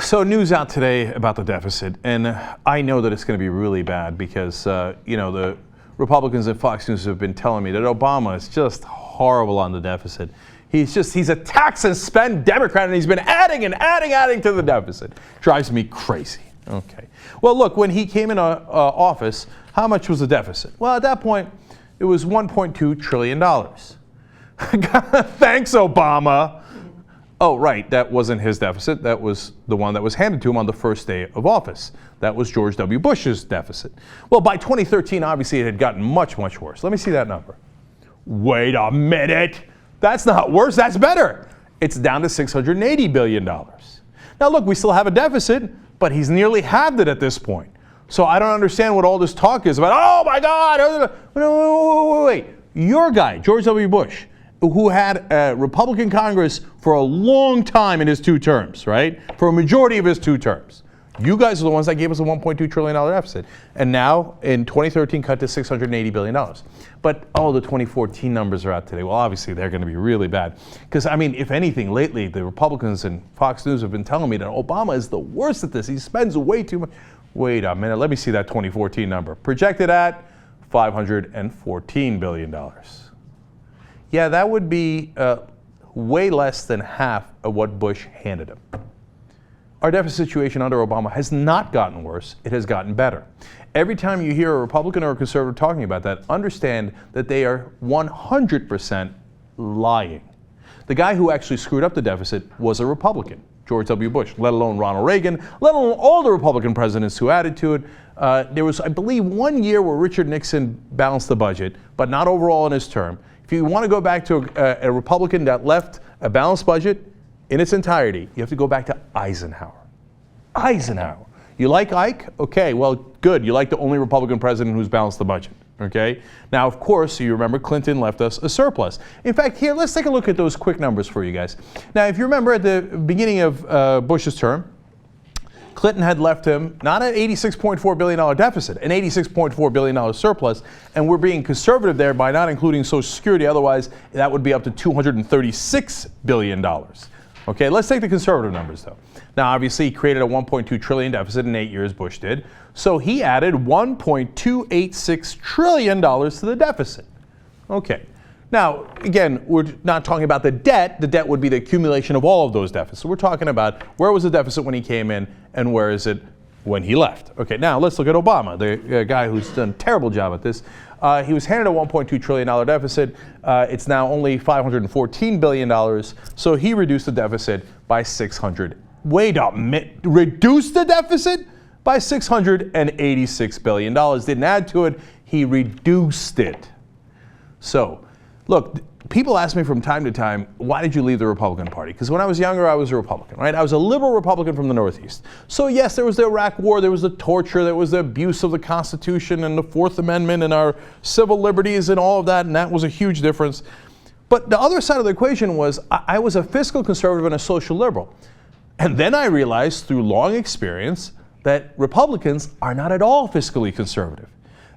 So news out today about the deficit, and I know that it's going to be really bad because, the Republicans at Fox News have been telling me that Obama is just horrible on the deficit. He's a tax and spend Democrat, and he's been adding to the deficit. Drives me crazy. Okay. Well, look, when he came into office, how much was the deficit? Well, at that point, it was $1.2 trillion. Thanks, Obama. Oh, right, that wasn't his deficit. That was the one that was handed to him on the first day of office. That was George W. Bush's deficit. Well, by 2013, obviously, it had gotten much, much worse. Let me see that number. Wait a minute. That's not worse, that's better. It's down to $680 billion. Now, look, we still have a deficit, but he's nearly halved it at this point. So I don't understand what all this talk is about. Oh, my God. Wait. Your guy, George W. Bush, who had a Republican Congress for a long time in his two terms, right? For a majority of his two terms. You guys are the ones that gave us a $1.2 trillion deficit. And now, in 2013, cut to $680 billion. But, the 2014 numbers are out today. Well, obviously, they're going to be really bad. Because, if anything, lately, the Republicans and Fox News have been telling me that Obama is the worst at this. He spends way too much. Wait a minute. Let me see that 2014 number. Projected at $514 billion. Yeah, that would be way less than half of what Bush handed him. Our deficit situation under Obama has not gotten worse, it has gotten better. Every time you hear a Republican or a conservative talking about that, understand that they are 100% lying. The guy who actually screwed up the deficit was a Republican, George W. Bush, let alone Ronald Reagan, let alone all the Republican presidents who added to it. There was, I believe, 1 year where Richard Nixon balanced the budget, but not overall in his term. If you want to go back to a Republican that left a balanced budget in its entirety, you have to go back to Eisenhower. Eisenhower. You like Ike? Okay, well, good. You like the only Republican president who's balanced the budget. Okay? Now, of course, you remember Clinton left us a surplus. In fact, here, let's take a look at those quick numbers for you guys. Now, if you remember at the beginning of Bush's term, Clinton had left him not an $86.4 billion deficit, an $86.4 billion surplus, and we're being conservative there by not including Social Security. Otherwise, that would be up to $236 billion. Okay, let's take the conservative numbers, though. Now, obviously, he created a $1.2 trillion deficit in 8 years, Bush did. So he added $1.286 trillion to the deficit. Okay. Now, again, we're not talking about the debt. The debt would be the accumulation of all of those deficits. We're talking about where was the deficit when he came in and where is it when he left. Okay, now let's look at Obama, the guy who's done a terrible job at this. He was handed a $1.2 trillion deficit. It's now only $514 billion. So he reduced the deficit by wait a minute, reduced the deficit by $686 billion. Didn't add to it, he reduced it. So, look, people ask me from time to time, why did you leave the Republican Party? Because when I was younger, I was a Republican, right? I was a liberal Republican from the Northeast. So yes, there was the Iraq War, there was the torture, there was the abuse of the Constitution and the Fourth Amendment and our civil liberties and all of that, and that was a huge difference. But the other side of the equation was I was a fiscal conservative and a social liberal. And then I realized through long experience that Republicans are not at all fiscally conservative.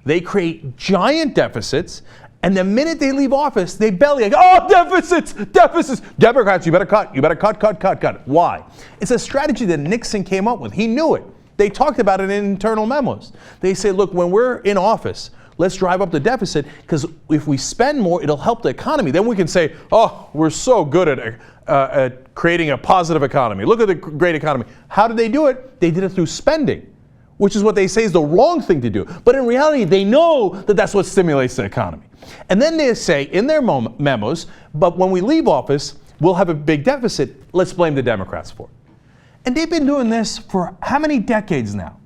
They create giant deficits, and the minute they leave office, they belly like, deficits. Democrats, you better cut. Why? It's a strategy that Nixon came up with. He knew it. They talked about it in internal memos. They say, look, when we're in office, let's drive up the deficit, because if we spend more, it'll help the economy. Then we can say, we're so good at creating a positive economy. Look at the great economy. How did they do it? They did it through spending, which is what they say is the wrong thing to do. But in reality, they know that that's what stimulates the economy. And then they say in their memos, but when we leave office, we'll have a big deficit. Let's blame the Democrats for it. And they've been doing this for how many decades now?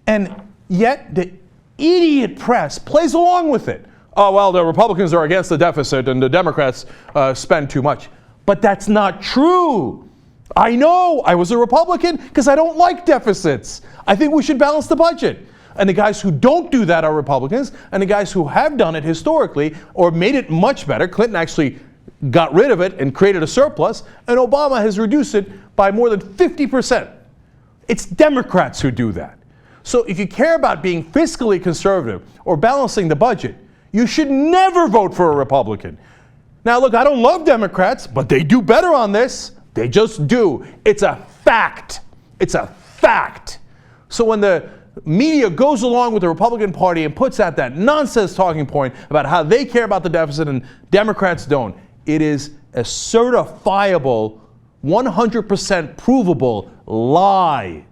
And yet the idiot press plays along with it. Oh, well, the Republicans are against the deficit and the Democrats spend too much. But that's not true. I know. I was a Republican because I don't like deficits. I think we should balance the budget. And the guys who don't do that are Republicans, and the guys who have done it historically or made it much better, Clinton actually got rid of it and created a surplus, and Obama has reduced it by more than 50%. It's Democrats who do that. So if you care about being fiscally conservative or balancing the budget, you should never vote for a Republican. Now look, I don't love Democrats, but they do better on this. They just do. It's a fact. It's a fact. So when the media goes along with the Republican Party and puts out that nonsense talking point about how they care about the deficit and Democrats don't, it is a certifiable, 100% provable lie.